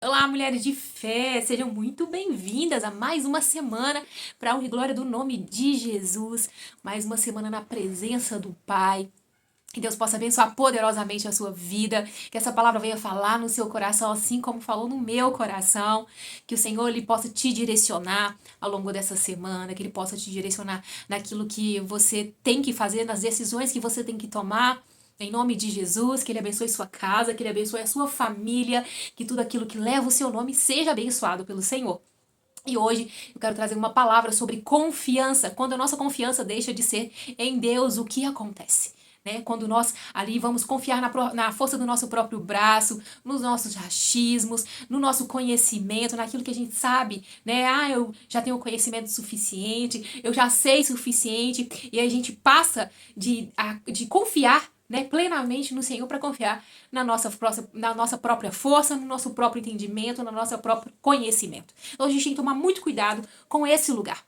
Olá, mulheres de fé, sejam muito bem-vindas a mais uma semana para a honra e glória do nome de Jesus, mais uma semana na presença do Pai. Que Deus possa abençoar poderosamente a sua vida, que essa palavra venha falar no seu coração, assim como falou no meu coração, que o Senhor ele possa te direcionar ao longo dessa semana, que ele possa te direcionar naquilo que você tem que fazer, nas decisões que você tem que tomar. Em nome de Jesus, que Ele abençoe sua casa, que Ele abençoe a sua família, que tudo aquilo que leva o seu nome seja abençoado pelo Senhor. E hoje eu quero trazer uma palavra sobre confiança. Quando a nossa confiança deixa de ser em Deus, o que acontece? Né? Quando nós ali vamos confiar na força do nosso próprio braço, nos nossos achismos, no nosso conhecimento, naquilo que a gente sabe, né? Ah, eu já tenho conhecimento suficiente, eu já sei suficiente, e aí a gente passa de confiar, né, plenamente no Senhor para confiar na nossa própria força, no nosso próprio entendimento, no nosso próprio conhecimento. Então a gente tem que tomar muito cuidado com esse lugar.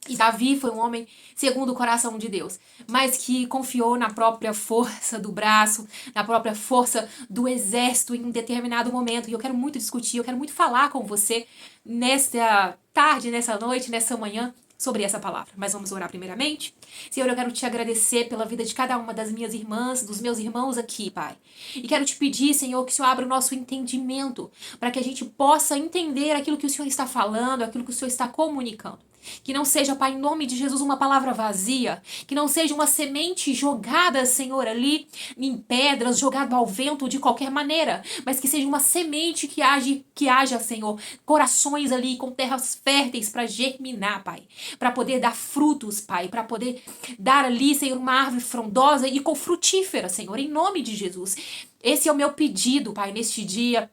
E Davi foi um homem segundo o coração de Deus, mas que confiou na própria força do braço, na própria força do exército em um determinado momento. E eu quero muito discutir, eu quero muito falar com você nesta tarde, nessa noite, nessa manhã, sobre essa palavra. Mas vamos orar primeiramente? Senhor, eu quero te agradecer pela vida de cada uma das minhas irmãs, dos meus irmãos aqui, Pai. E quero te pedir, Senhor, que o Senhor abra o nosso entendimento, para que a gente possa entender aquilo que o Senhor está falando, aquilo que o Senhor está comunicando. Que não seja, Pai, em nome de Jesus, uma palavra vazia. Que não seja uma semente jogada, Senhor, ali em pedras, jogada ao vento de qualquer maneira. Mas que seja uma semente que haja, Senhor, corações ali com terras férteis para germinar, Pai. Para poder dar frutos, Pai. Para poder dar ali, Senhor, uma árvore frondosa e com frutífera, Senhor, em nome de Jesus. Esse é o meu pedido, Pai, neste dia.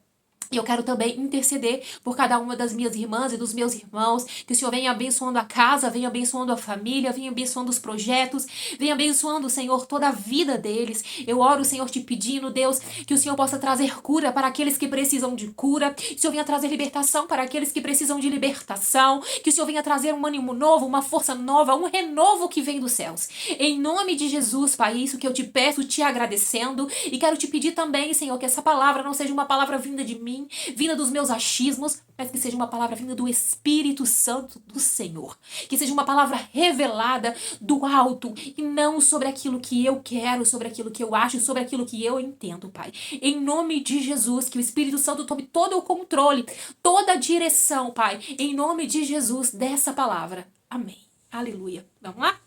E eu quero também interceder por cada uma das minhas irmãs e dos meus irmãos, que o Senhor venha abençoando a casa, venha abençoando a família, venha abençoando os projetos, venha abençoando, Senhor, toda a vida deles. Eu oro, Senhor, te pedindo, Deus, que o Senhor possa trazer cura para aqueles que precisam de cura, que o Senhor venha trazer libertação para aqueles que precisam de libertação, que o Senhor venha trazer um ânimo novo, uma força nova, um renovo que vem dos céus. Em nome de Jesus, Pai, isso que eu te peço, te agradecendo, e quero te pedir também, Senhor, que essa palavra não seja uma palavra vinda de mim, vinda dos meus achismos, mas que seja uma palavra vinda do Espírito Santo do Senhor. Que seja uma palavra revelada do alto e não sobre aquilo que eu quero, sobre aquilo que eu acho, sobre aquilo que eu entendo, Pai. Em nome de Jesus, que o Espírito Santo tome todo o controle, toda a direção, Pai. Em nome de Jesus, dessa palavra. Amém. Aleluia. Vamos lá?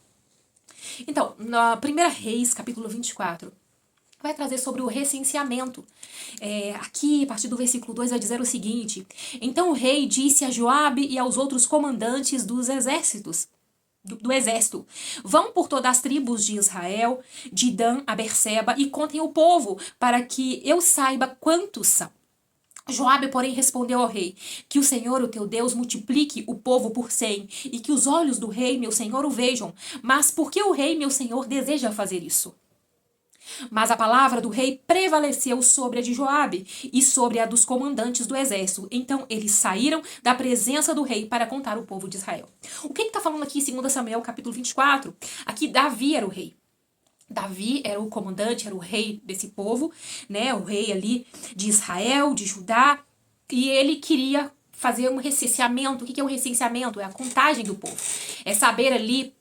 Então, na 1 Reis, capítulo 24, vai trazer sobre o recenseamento. Aqui, a partir do versículo 2, vai dizer o seguinte: Então o rei disse a Joabe e aos outros comandantes dos exércitos, do exército: Vão por todas as tribos de Israel, de Dan a Berseba, e contem o povo, para que eu saiba quantos são. Joabe, porém, respondeu ao rei: Que o Senhor, o teu Deus, multiplique o povo por 100, e que os olhos do rei, meu senhor, o vejam. Mas por que o rei, meu senhor, deseja fazer isso? Mas a palavra do rei prevaleceu sobre a de Joabe e sobre a dos comandantes do exército. Então eles saíram da presença do rei para contar o povo de Israel. O que está falando aqui em 2 Samuel capítulo 24? Aqui Davi era o rei. Davi era o comandante, era o rei desse povo, né? O rei ali de Israel, de Judá. E ele queria fazer um recenseamento. O que é um recenseamento? É a contagem do povo. É saber ali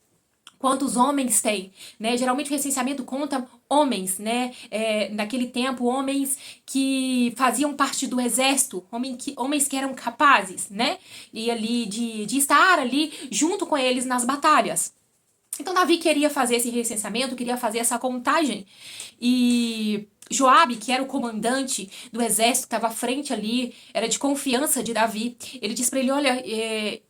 quantos homens tem, né? Geralmente o recenseamento conta homens, né? Naquele tempo, homens que faziam parte do exército, homens que eram capazes, né? E ali de estar ali junto com eles nas batalhas. Então Davi queria fazer esse recenseamento, queria fazer essa contagem. E Joabe, que era o comandante do exército, que estava à frente ali, era de confiança de Davi. Ele disse para ele: olha,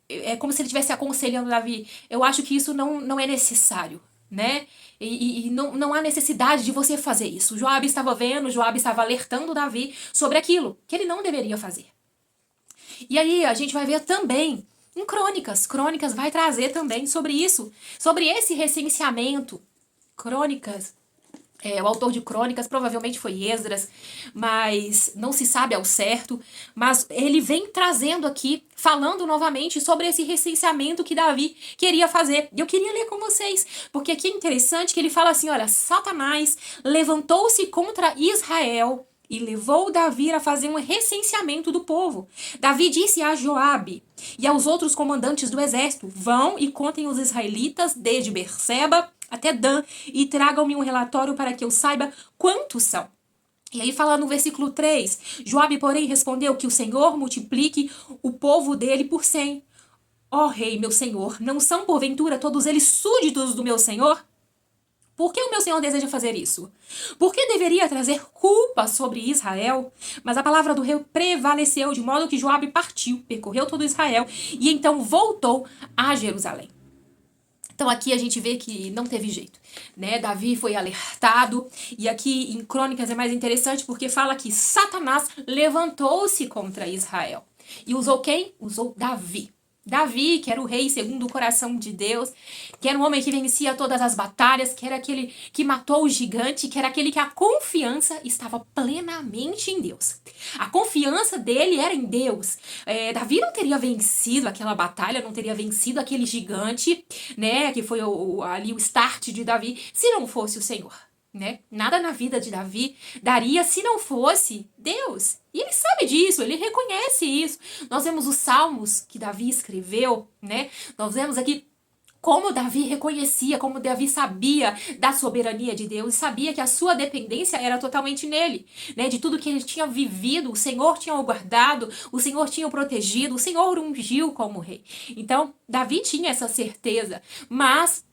é como se ele estivesse aconselhando Davi. Eu acho que isso não é necessário, né? E não há necessidade de você fazer isso. Joabe estava vendo, Joabe estava alertando Davi sobre aquilo que ele não deveria fazer. E aí a gente vai ver também em Crônicas. Crônicas vai trazer também sobre isso, sobre esse recenseamento. Crônicas. O autor de Crônicas provavelmente foi Esdras, mas não se sabe ao certo. Mas ele vem trazendo aqui, falando novamente sobre esse recenseamento que Davi queria fazer. E eu queria ler com vocês, porque aqui é interessante que ele fala assim: olha, Satanás levantou-se contra Israel e levou Davi a fazer um recenseamento do povo. Davi disse a Joabe e aos outros comandantes do exército: vão e contem os israelitas desde Berseba até Dan e tragam-me um relatório para que eu saiba quantos são. E aí fala no versículo 3, Joabe, porém, respondeu: que o Senhor multiplique o povo dele por 100. Ó rei, meu senhor, não são porventura todos eles súditos do meu senhor? Por que o meu senhor deseja fazer isso? Por que deveria trazer culpa sobre Israel? Mas a palavra do rei prevaleceu, de modo que Joabe partiu, percorreu todo Israel e então voltou a Jerusalém. Então aqui a gente vê que não teve jeito, né? Davi foi alertado e aqui em Crônicas é mais interessante porque fala que Satanás levantou-se contra Israel. E usou quem? Usou Davi. Davi, que era o rei segundo o coração de Deus, que era um homem que vencia todas as batalhas, que era aquele que matou o gigante, que era aquele que a confiança estava plenamente em Deus. A confiança dele era em Deus. Davi não teria vencido aquela batalha, não teria vencido aquele gigante, né, que foi ali o start de Davi, se não fosse o Senhor. Né? Nada na vida de Davi daria se não fosse Deus. E ele sabe disso, ele reconhece isso. Nós vemos os salmos que Davi escreveu, né? Nós vemos aqui como Davi reconhecia, como Davi sabia da soberania de Deus e sabia que a sua dependência era totalmente nele, né? De tudo que ele tinha vivido, o Senhor tinha o guardado, o Senhor tinha o protegido, o Senhor o ungiu como rei. Então, Davi tinha essa certeza, mas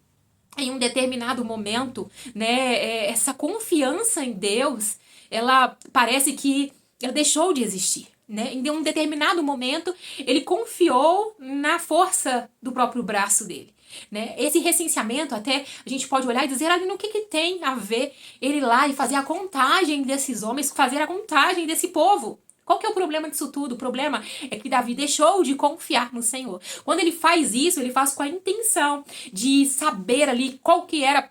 em um determinado momento, né, essa confiança em Deus, ela parece que ela deixou de existir. Né? Em um determinado momento, ele confiou na força do próprio braço dele. Né? Esse recenseamento, até a gente pode olhar e dizer no que tem a ver ele lá e fazer a contagem desses homens, fazer a contagem desse povo. Qual que é o problema disso tudo? O problema é que Davi deixou de confiar no Senhor. Quando ele faz isso, ele faz com a intenção de saber ali qual que era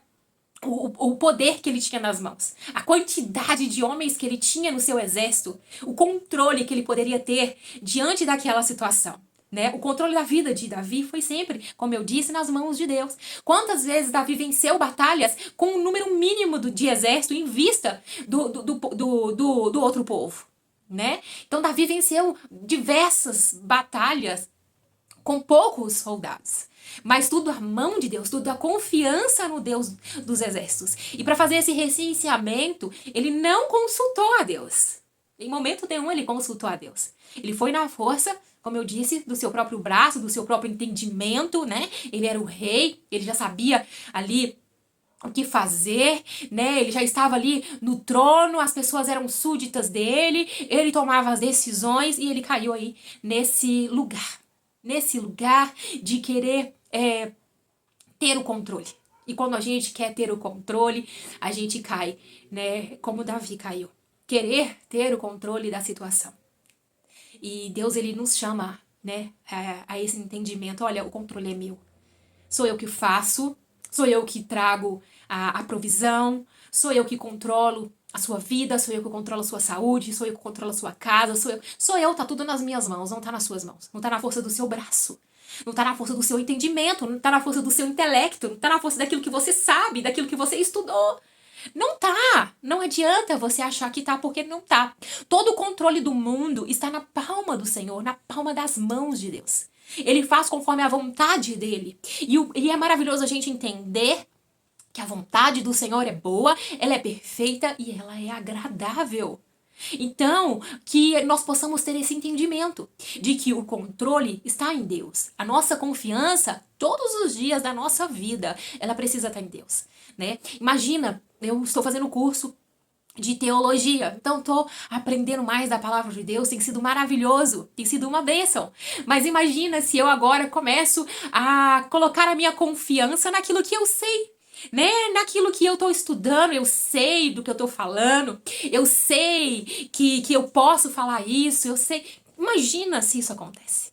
o poder que ele tinha nas mãos, a quantidade de homens que ele tinha no seu exército, o controle que ele poderia ter diante daquela situação. Né? O controle da vida de Davi foi sempre, como eu disse, nas mãos de Deus. Quantas vezes Davi venceu batalhas com um número mínimo de exército em vista do outro povo? Né? Então Davi venceu diversas batalhas com poucos soldados, mas tudo a mão de Deus, tudo a confiança no Deus dos exércitos. E para fazer esse recenseamento, ele não consultou a Deus. Em momento nenhum ele consultou a Deus. Ele foi na força, como eu disse, do seu próprio braço, do seu próprio entendimento, né? Ele era o rei, ele já sabia ali o que fazer, né? Ele já estava ali no trono, as pessoas eram súditas dele, ele tomava as decisões e ele caiu aí nesse lugar de querer ter o controle. E quando a gente quer ter o controle, a gente cai, né? Como Davi caiu. Querer ter o controle da situação. E Deus, ele nos chama, né? A esse entendimento. Olha, o controle é meu. Sou eu que faço, sou eu que trago a provisão, sou eu que controlo a sua vida, sou eu que controlo a sua saúde, sou eu que controlo a sua casa, sou eu, tá tudo nas minhas mãos, não tá nas suas mãos, não tá na força do seu braço, não tá na força do seu entendimento, não tá na força do seu intelecto, não tá na força daquilo que você sabe, daquilo que você estudou. Não tá, não adianta você achar que tá, porque não tá. Todo o controle do mundo está na palma do Senhor, na palma das mãos de Deus. Ele faz conforme a vontade dele. E é maravilhoso a gente entender que a vontade do Senhor é boa, ela é perfeita e ela é agradável. Então, que nós possamos ter esse entendimento de que o controle está em Deus. A nossa confiança, todos os dias da nossa vida, ela precisa estar em Deus, né? Imagina, eu estou fazendo curso de teologia, então estou aprendendo mais da palavra de Deus, tem sido maravilhoso, tem sido uma bênção. Mas imagina se eu agora começo a colocar a minha confiança naquilo que eu sei, né? Naquilo que eu tô estudando, eu sei do que eu tô falando, eu sei que eu posso falar isso, eu sei. Imagina se isso acontece,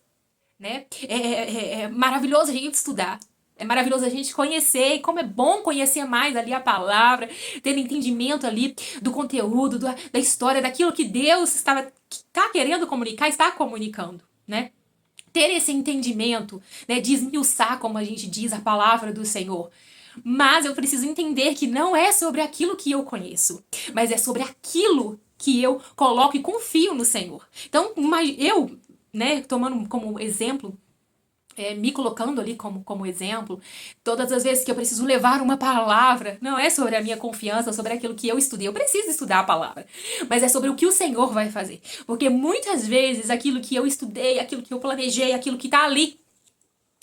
né? É maravilhoso a gente estudar, é maravilhoso a gente conhecer, e como é bom conhecer mais ali a palavra, ter entendimento ali do conteúdo, da história, daquilo que Deus está querendo comunicar, está comunicando, né? Ter esse entendimento, né? Desmiuçar, como a gente diz, a palavra do Senhor. Mas eu preciso entender que não é sobre aquilo que eu conheço, mas é sobre aquilo que eu coloco e confio no Senhor. Então, eu, né, tomando como exemplo, me colocando ali como exemplo, todas as vezes que eu preciso levar uma palavra, não é sobre a minha confiança, sobre aquilo que eu estudei, eu preciso estudar a palavra, mas é sobre o que o Senhor vai fazer, porque muitas vezes aquilo que eu estudei, aquilo que eu planejei, aquilo que tá ali,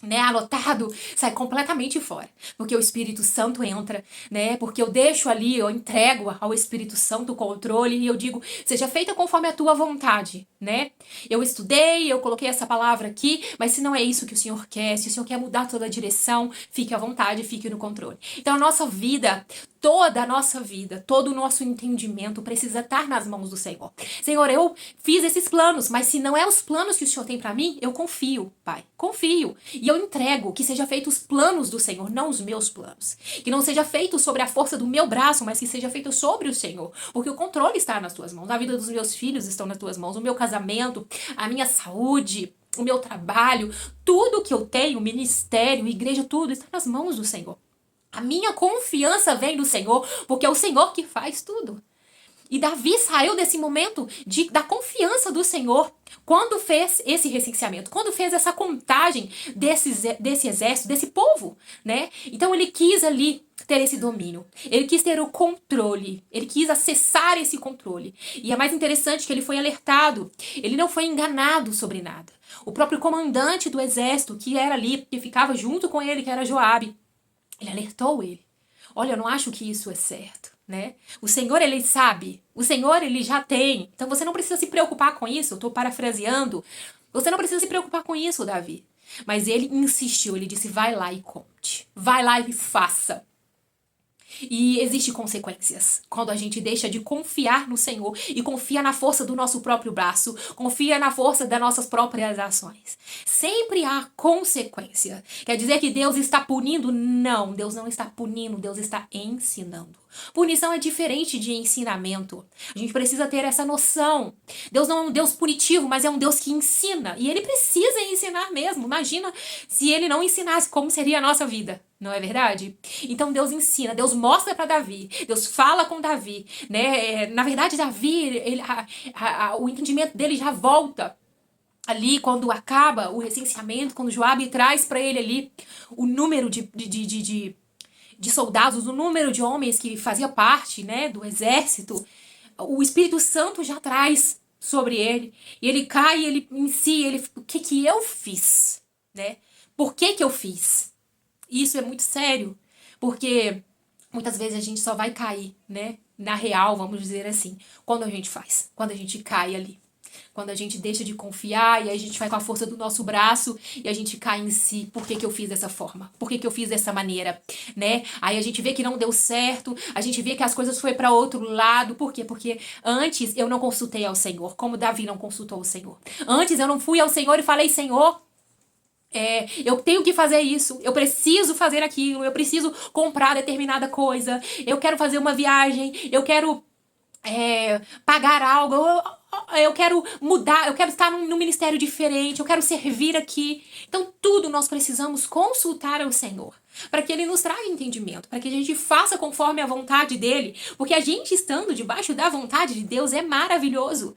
né, anotado, sai completamente fora, porque o Espírito Santo entra, né, porque eu deixo ali, eu entrego ao Espírito Santo o controle e eu digo, seja feita conforme a tua vontade, né, eu estudei, eu coloquei essa palavra aqui, mas se não é isso que o Senhor quer, se o Senhor quer mudar toda a direção, fique à vontade, fique no controle. Então a nossa vida, toda a nossa vida, todo o nosso entendimento precisa estar nas mãos do Senhor. Senhor, eu fiz esses planos, mas se não é os planos que o Senhor tem para mim, eu confio, Pai, confio. E eu entrego que seja feito os planos do Senhor, não os meus planos. Que não seja feito sobre a força do meu braço, mas que seja feito sobre o Senhor. Porque o controle está nas tuas mãos. A vida dos meus filhos estão nas tuas mãos. O meu casamento, a minha saúde, o meu trabalho, tudo que eu tenho, ministério, igreja, tudo está nas mãos do Senhor. A minha confiança vem do Senhor, porque é o Senhor que faz tudo. E Davi saiu desse momento da confiança do Senhor quando fez esse recenseamento, quando fez essa contagem desse exército, desse povo, né? Então ele quis ali ter esse domínio, ele quis ter o controle, ele quis acessar esse controle. E é mais interessante que ele foi alertado, ele não foi enganado sobre nada. O próprio comandante do exército, que era ali, que ficava junto com ele, que era Joabe, ele alertou ele. Olha, eu não acho que isso é certo, né? O Senhor, ele sabe. O Senhor, ele já tem. Então você não precisa se preocupar com isso. Eu tô parafraseando. Você não precisa se preocupar com isso, Davi. Mas ele insistiu. Ele disse, vai lá e conte. Vai lá e faça. E existem consequências quando a gente deixa de confiar no Senhor e confia na força do nosso próprio braço, confia na força das nossas próprias ações. Sempre há consequência. Quer dizer que Deus está punindo? Não, Deus não está punindo, Deus está ensinando. Punição é diferente de ensinamento. A gente precisa ter essa noção. Deus não é um Deus punitivo, mas é um Deus que ensina. E ele precisa ensinar mesmo. Imagina se ele não ensinasse, como seria a nossa vida. Não é verdade? Então Deus ensina, Deus mostra para Davi, Deus fala com Davi, né? Na verdade, Davi, o entendimento dele já volta ali quando acaba o recenseamento, quando Joabe traz para ele ali o número de soldados, o número de homens que fazia parte, né, do exército. O Espírito Santo já traz sobre ele, e ele cai, ele em si, o que eu fiz, né? Por que eu fiz? Isso é muito sério, porque muitas vezes a gente só vai cair, né? Na real, vamos dizer assim, quando a gente faz, quando a gente cai ali. Quando a gente deixa de confiar e aí a gente vai com a força do nosso braço e a gente cai em si. Por que eu fiz dessa forma? Por que eu fiz dessa maneira? Né? Aí a gente vê que não deu certo, a gente vê que as coisas foi para outro lado. Por quê? Porque antes eu não consultei ao Senhor, como Davi não consultou o Senhor. Antes eu não fui ao Senhor e falei, Senhor, eu tenho que fazer isso, eu preciso fazer aquilo, eu preciso comprar determinada coisa, eu quero fazer uma viagem, eu quero pagar algo, eu quero mudar, eu quero estar num ministério diferente, eu quero servir aqui. Então tudo nós precisamos consultar ao Senhor, para que Ele nos traga entendimento, para que a gente faça conforme a vontade dEle, porque a gente estando debaixo da vontade de Deus é maravilhoso.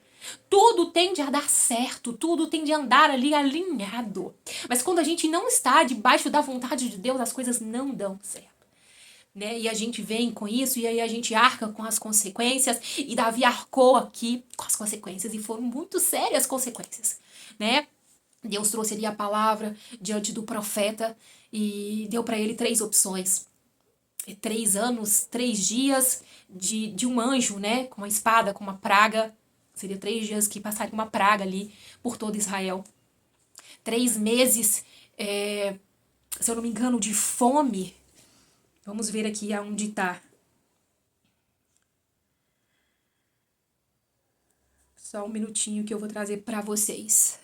Tudo tende a dar certo, tudo tende a andar ali alinhado. Mas quando a gente não está debaixo da vontade de Deus, as coisas não dão certo. Né? E a gente vem com isso, e aí a gente arca com as consequências, e Davi arcou aqui com as consequências, e foram muito sérias consequências, né? Deus trouxe ali a palavra diante do profeta, e deu para ele 3 opções. 3 anos, 3 dias de um anjo, né? Com uma espada, com uma praga. Seria 3 dias que passaria uma praga ali por todo Israel. 3 meses, se eu não me engano, de fome. Vamos ver aqui aonde está. Só um minutinho que eu vou trazer para vocês.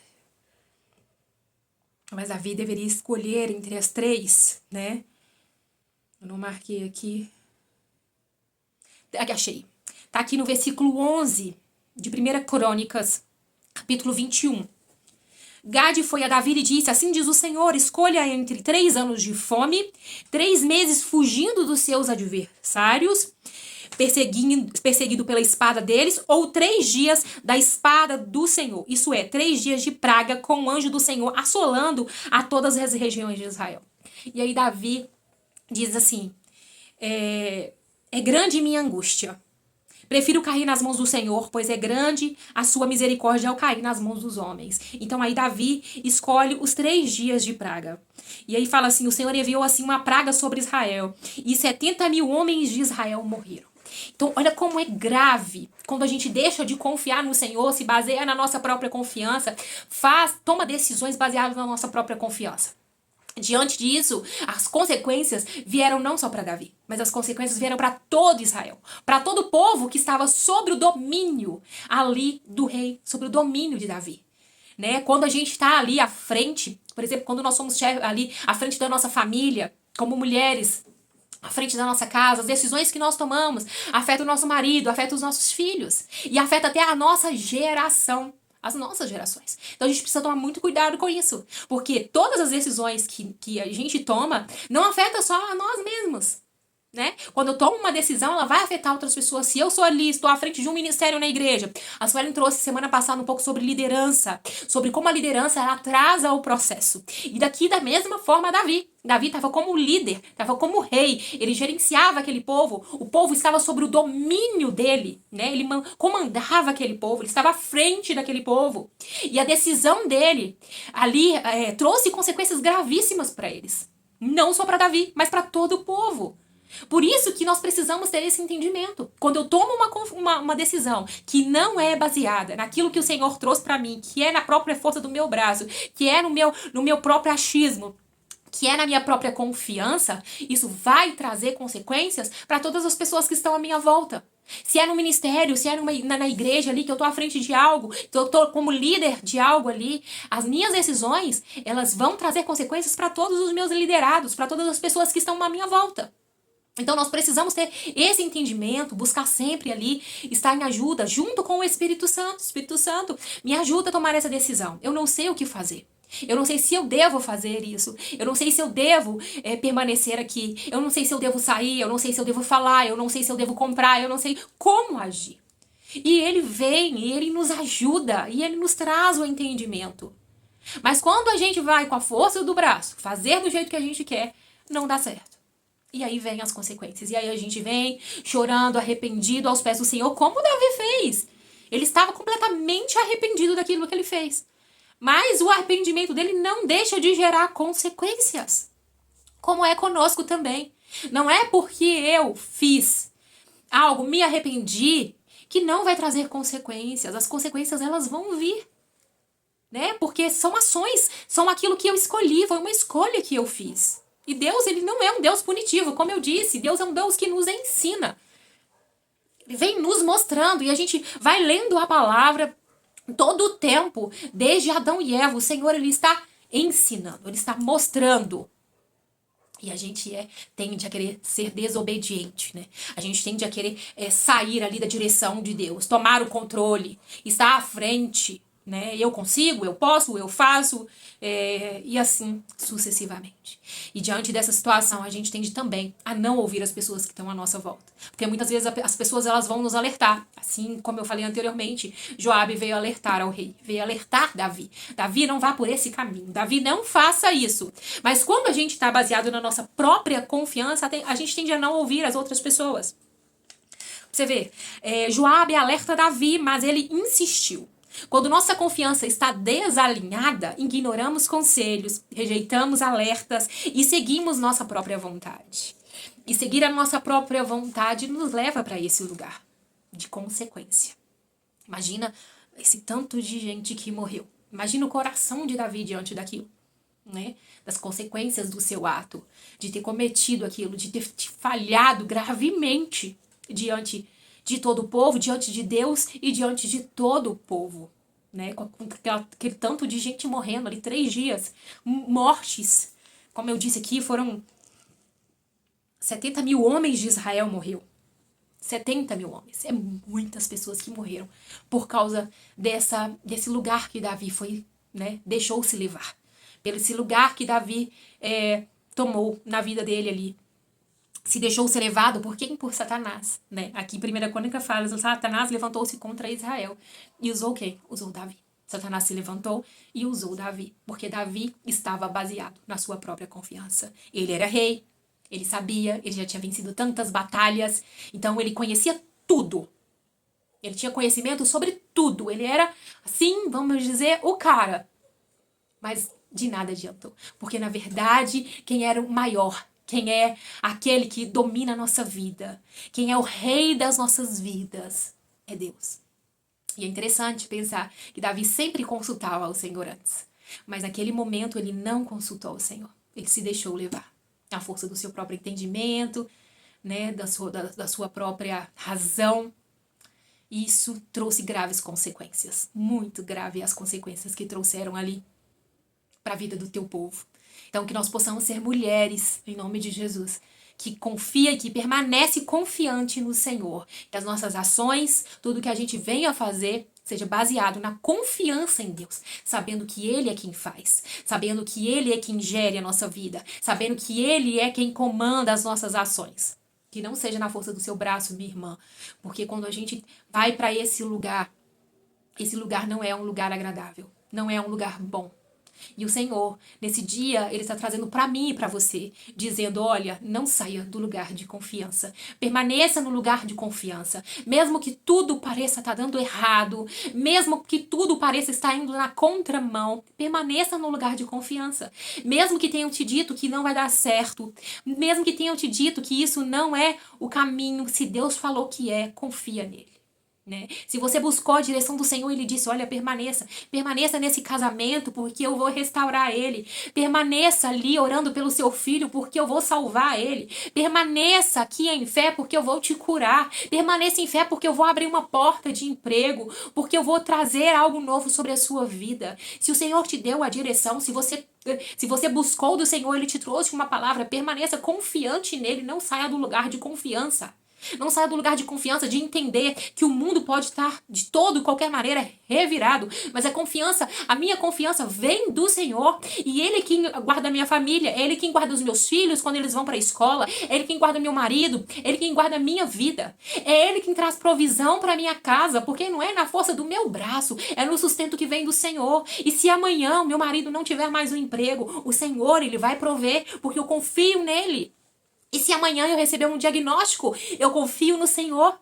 Mas Davi deveria escolher entre as 3, né? Eu não marquei aqui. Aqui, achei. Tá aqui no versículo 11 de 1 Crônicas, capítulo 21. Gade foi a Davi e disse, assim diz o Senhor, escolha entre 3 anos de fome, 3 meses fugindo dos seus adversários, perseguido pela espada deles, ou 3 dias da espada do Senhor. Isso é, 3 dias de praga com o anjo do Senhor assolando a todas as regiões de Israel. E aí Davi diz assim, é grande minha angústia. Prefiro cair nas mãos do Senhor, pois é grande a sua misericórdia ao cair nas mãos dos homens. Então aí Davi escolhe os 3 dias de praga. E aí fala assim, o Senhor enviou assim uma praga sobre Israel, e 70 mil homens de Israel morreram. Então olha como é grave quando a gente deixa de confiar no Senhor, se baseia na nossa própria confiança, toma decisões baseadas na nossa própria confiança. Diante disso, as consequências vieram não só para Davi, mas as consequências vieram para todo Israel, para todo o povo que estava sob o domínio ali do rei, sobre o domínio de Davi. Né? Quando a gente está ali à frente, por exemplo, quando nós somos ali à frente da nossa família, como mulheres, à frente da nossa casa, as decisões que nós tomamos afetam o nosso marido, afetam os nossos filhos e afeta até a nossa geração. As nossas gerações. Então a gente precisa tomar muito cuidado com isso. Porque todas as decisões que a gente toma não afetam só a nós mesmos. Né? Quando eu tomo uma decisão, ela vai afetar outras pessoas. Se eu sou ali, estou à frente de um ministério na igreja. A Suelen trouxe semana passada um pouco sobre liderança. Sobre como a liderança ela atrasa o processo. E daqui da mesma forma Davi. Davi estava como líder, estava como rei. Ele gerenciava aquele povo. O povo estava sob o domínio dele. Né? Ele comandava aquele povo. Ele estava à frente daquele povo. E a decisão dele ali trouxe consequências gravíssimas para eles. Não só para Davi, mas para todo o povo. Por isso que nós precisamos ter esse entendimento. Quando eu tomo uma decisão que não é baseada naquilo que o Senhor trouxe para mim, que é na própria força do meu braço, que é no meu próprio achismo, que é na minha própria confiança, isso vai trazer consequências para todas as pessoas que estão à minha volta. Se é no ministério, se é na igreja ali, que eu tô à frente de algo, que eu tô como líder de algo ali, as minhas decisões, elas vão trazer consequências para todos os meus liderados, para todas as pessoas que estão à minha volta. Então nós precisamos ter esse entendimento, buscar sempre ali, estar em ajuda, junto com o Espírito Santo. Espírito Santo, me ajuda a tomar essa decisão. Eu não sei o que fazer. Eu não sei se eu devo fazer isso. Eu não sei se eu devo permanecer aqui. Eu não sei se eu devo sair. Eu não sei se eu devo falar. Eu não sei se eu devo comprar. Eu não sei como agir. E ele vem, e ele nos ajuda, e ele nos traz o entendimento. Mas quando a gente vai com a força do braço, fazer do jeito que a gente quer, não dá certo. E aí vem as consequências. E aí a gente vem chorando, arrependido aos pés do Senhor, como Davi fez. Ele estava completamente arrependido daquilo que ele fez. Mas o arrependimento dele não deixa de gerar consequências. Como é conosco também. Não é porque eu fiz algo, me arrependi, que não vai trazer consequências. As consequências, elas vão vir. Né? Porque são ações, são aquilo que eu escolhi, foi uma escolha que eu fiz. E Deus, ele não é um Deus punitivo, como eu disse. Deus é um Deus que nos ensina. Ele vem nos mostrando e a gente vai lendo a palavra todo o tempo. Desde Adão e Eva, o Senhor, ele está ensinando, ele está mostrando. E a gente tende a querer ser desobediente, né? A gente tende a querer sair ali da direção de Deus, tomar o controle, estar à frente. Né? Eu consigo, eu posso, eu faço, e assim sucessivamente. E diante dessa situação, a gente tende também a não ouvir as pessoas que estão à nossa volta. Porque muitas vezes as pessoas elas vão nos alertar. Assim como eu falei anteriormente, Joabe veio alertar ao rei, veio alertar Davi. Davi, não vá por esse caminho, Davi, não faça isso. Mas quando a gente está baseado na nossa própria confiança, a gente tende a não ouvir as outras pessoas. Você vê, Joabe alerta Davi, mas ele insistiu. Quando nossa confiança está desalinhada, ignoramos conselhos, rejeitamos alertas e seguimos nossa própria vontade. E seguir a nossa própria vontade nos leva para esse lugar de consequência. Imagina esse tanto de gente que morreu. Imagina o coração de Davi diante daquilo, né? Das consequências do seu ato, de ter cometido aquilo, de ter falhado gravemente diante de todo o povo, diante de Deus e diante de todo o povo, né? Com aquele tanto de gente morrendo ali, 3 dias, mortes. Como eu disse aqui, foram 70 mil homens de Israel morreu. 70 mil homens. É muitas pessoas que morreram por causa desse lugar que Davi foi, né? Deixou-se levar. Pelo esse lugar que Davi tomou na vida dele ali. se deixou ser levado por quem? Por Satanás, né? Aqui em 1 Crônica fala, Satanás levantou-se contra Israel e usou quem? Usou Davi. Satanás se levantou e usou Davi, porque Davi estava baseado na sua própria confiança. Ele era rei, ele sabia, ele já tinha vencido tantas batalhas, então ele conhecia tudo. Ele tinha conhecimento sobre tudo. Ele era, assim, vamos dizer, o cara. Mas de nada adiantou, porque na verdade, quem era o maior, quem é aquele que domina a nossa vida, quem é o rei das nossas vidas, é Deus. E é interessante pensar que Davi sempre consultava o Senhor antes. Mas naquele momento ele não consultou o Senhor. Ele se deixou levar. À força do seu próprio entendimento, né, da sua própria razão. Isso trouxe graves consequências. Muito graves as consequências que trouxeram ali para a vida do teu povo. Então que nós possamos ser mulheres, em nome de Jesus, que confia e que permanece confiante no Senhor. Que as nossas ações, tudo que a gente venha a fazer, seja baseado na confiança em Deus, sabendo que Ele é quem faz, sabendo que Ele é quem gere a nossa vida, sabendo que Ele é quem comanda as nossas ações. Que não seja na força do seu braço, minha irmã, porque quando a gente vai para esse lugar não é um lugar agradável, não é um lugar bom. E o Senhor, nesse dia, Ele está trazendo para mim e para você, dizendo, olha, não saia do lugar de confiança. Permaneça no lugar de confiança. Mesmo que tudo pareça estar dando errado, mesmo que tudo pareça estar indo na contramão, permaneça no lugar de confiança. Mesmo que tenham te dito que não vai dar certo, mesmo que tenham te dito que isso não é o caminho, se Deus falou que é, confia nele. Né? Se você buscou a direção do Senhor, Ele disse, olha, permaneça nesse casamento, porque eu vou restaurar ele, permaneça ali orando pelo seu filho, porque eu vou salvar ele, permaneça aqui em fé, porque eu vou te curar, permaneça em fé, porque eu vou abrir uma porta de emprego, porque eu vou trazer algo novo sobre a sua vida. Se o Senhor te deu a direção, se você buscou do Senhor, Ele te trouxe uma palavra, permaneça confiante nele, não saia do lugar de confiança. Não saia do lugar de confiança, de entender que o mundo pode estar de qualquer maneira revirado, mas a minha confiança vem do Senhor, e Ele quem guarda a minha família, Ele quem guarda os meus filhos quando eles vão para a escola, Ele quem guarda meu marido, Ele quem guarda a minha vida, é Ele quem traz provisão para minha casa, porque não é na força do meu braço, é no sustento que vem do Senhor. E se amanhã meu marido não tiver mais um emprego, o Senhor, Ele vai prover, porque eu confio nele. E se amanhã eu receber um diagnóstico, eu confio no Senhor.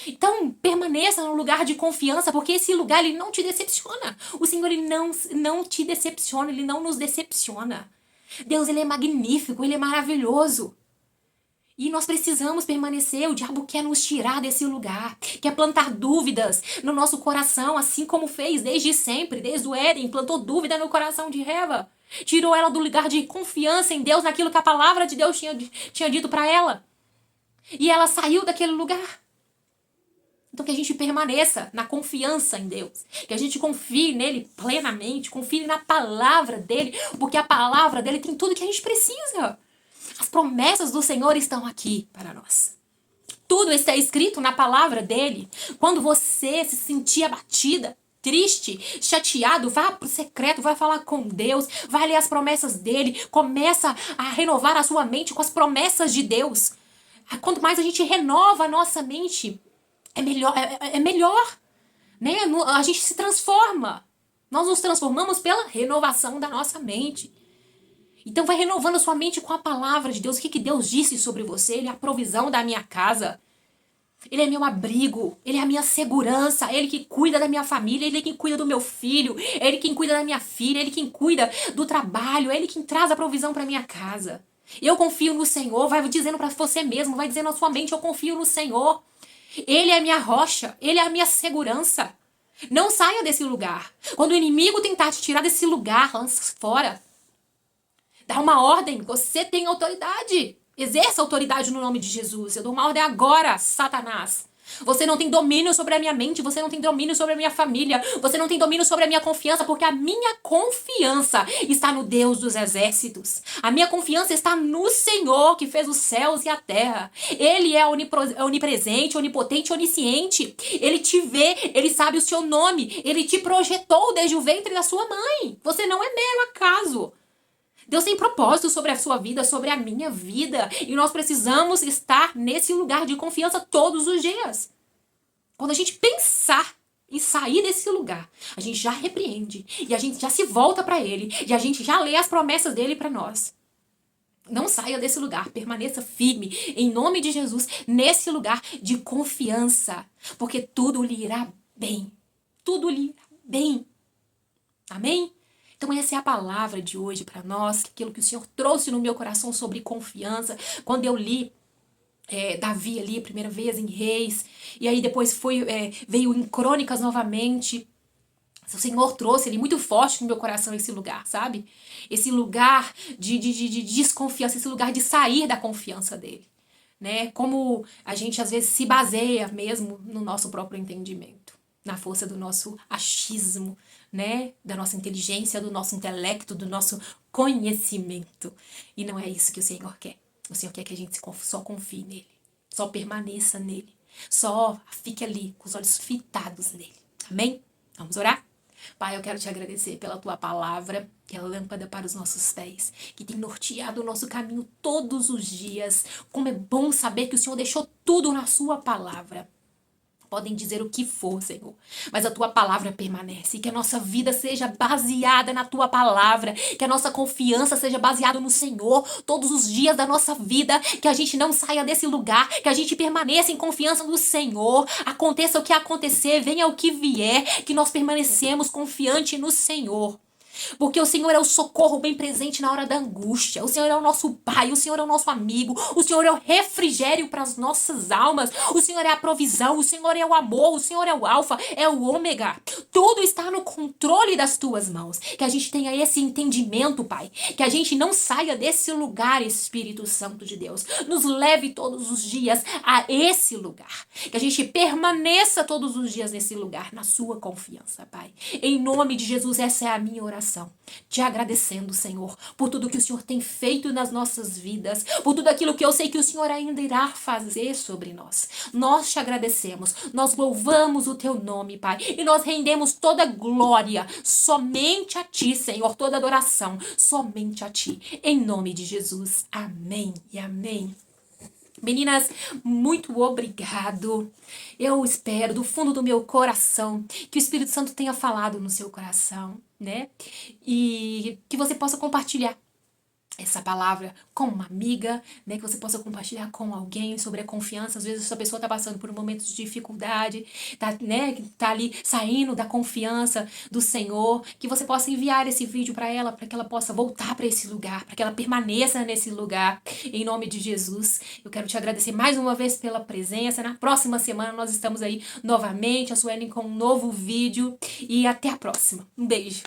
Então, permaneça no lugar de confiança, porque esse lugar, ele não te decepciona. O Senhor, ele não te decepciona, ele não nos decepciona. Deus, ele é magnífico, ele é maravilhoso. E nós precisamos permanecer, o diabo quer nos tirar desse lugar, quer plantar dúvidas no nosso coração, assim como fez desde sempre, desde o Éden, plantou dúvida no coração de Eva. Tirou ela do lugar de confiança em Deus, naquilo que a palavra de Deus tinha dito para ela. E ela saiu daquele lugar. Então que a gente permaneça na confiança em Deus. Que a gente confie nele plenamente, confie na palavra dele, porque a palavra dele tem tudo que a gente precisa. As promessas do Senhor estão aqui para nós. Tudo está escrito na palavra dele. Quando você se sentir abatida, triste, chateado, vá pro secreto, vai falar com Deus, vai ler as promessas dele, começa a renovar a sua mente com as promessas de Deus. Quanto mais a gente renova a nossa mente, é melhor, né? A gente se transforma. Nós nos transformamos pela renovação da nossa mente. Então vai renovando a sua mente com a palavra de Deus. O que Deus disse sobre você? Ele é a provisão da minha casa. Ele é meu abrigo, Ele é a minha segurança, Ele que cuida da minha família, Ele quem cuida do meu filho, Ele quem cuida da minha filha, Ele quem cuida do trabalho, Ele quem traz a provisão para minha casa. Eu confio no Senhor, vai dizendo para você mesmo, vai dizendo na sua mente, eu confio no Senhor. Ele é a minha rocha, Ele é a minha segurança. Não saia desse lugar. Quando o inimigo tentar te tirar desse lugar, lança fora. Dá uma ordem, você tem autoridade. Exerça autoridade no nome de Jesus. Eu dou uma ordem agora, Satanás. Você não tem domínio sobre a minha mente, você não tem domínio sobre a minha família, você não tem domínio sobre a minha confiança, porque a minha confiança está no Deus dos exércitos. A minha confiança está no Senhor que fez os céus e a terra. Ele é onipresente, onipotente, onisciente. Ele te vê, ele sabe o seu nome, ele te projetou desde o ventre da sua mãe. Você não é mero acaso. Deus tem propósito sobre a sua vida, sobre a minha vida. E nós precisamos estar nesse lugar de confiança todos os dias. Quando a gente pensar em sair desse lugar, a gente já repreende. E a gente já se volta para Ele. E a gente já lê as promessas dele para nós. Não saia desse lugar, permaneça firme, em nome de Jesus, nesse lugar de confiança, porque tudo lhe irá bem. Tudo lhe irá bem. Amém? Então essa é a palavra de hoje para nós, aquilo que o Senhor trouxe no meu coração sobre confiança. Quando eu li Davi ali, a primeira vez em Reis, e aí depois veio em Crônicas novamente. O Senhor trouxe ele muito forte no meu coração esse lugar, sabe? Esse lugar de desconfiança, esse lugar de sair da confiança dele, né? Como a gente às vezes se baseia mesmo no nosso próprio entendimento, na força do nosso achismo, né? Da nossa inteligência, do nosso intelecto, do nosso conhecimento. E não é isso que o Senhor quer. O Senhor quer que a gente só confie nele, só permaneça nele, só fique ali com os olhos fitados nele. Amém? Vamos orar? Pai, eu quero te agradecer pela tua palavra, que é lâmpada para os nossos pés, que tem norteado o nosso caminho todos os dias. Como é bom saber que o Senhor deixou tudo na sua palavra. Podem dizer o que for, Senhor, mas a tua palavra permanece. Que a nossa vida seja baseada na tua palavra. Que a nossa confiança seja baseada no Senhor todos os dias da nossa vida. Que a gente não saia desse lugar. Que a gente permaneça em confiança no Senhor. Aconteça o que acontecer, venha o que vier. Que nós permanecemos confiantes no Senhor. Porque o Senhor é o socorro bem presente na hora da angústia. O Senhor é o nosso Pai, o Senhor é o nosso amigo, o Senhor é o refrigério para as nossas almas, o Senhor é a provisão, o Senhor é o amor, o Senhor é o alfa, é o ômega. Tudo está no controle das tuas mãos. Que a gente tenha esse entendimento, Pai. Que a gente não saia desse lugar, Espírito Santo de Deus. Nos leve todos os dias a esse lugar. Que a gente permaneça todos os dias nesse lugar, na sua confiança, Pai. Em nome de Jesus, essa é a minha oração. Te agradecendo, Senhor, por tudo que o Senhor tem feito nas nossas vidas, por tudo aquilo que eu sei que o Senhor ainda irá fazer sobre nós. Nós te agradecemos, nós louvamos o teu nome, Pai, e nós rendemos toda glória somente a ti, Senhor, toda adoração somente a ti. Em nome de Jesus. Amém e amém. Meninas, muito obrigado. Eu espero do fundo do meu coração que o Espírito Santo tenha falado no seu coração, né? E que você possa compartilhar essa palavra com uma amiga, né? Que você possa compartilhar com alguém sobre a confiança. Às vezes essa pessoa está passando por um momento de dificuldade, tá, né? Que tá ali saindo da confiança do Senhor. Que você possa enviar esse vídeo para que ela possa voltar para esse lugar, para que ela permaneça nesse lugar. Em nome de Jesus, eu quero te agradecer mais uma vez pela presença. Na próxima semana nós estamos aí novamente, a Suelen com um novo vídeo. E até a próxima. Um beijo.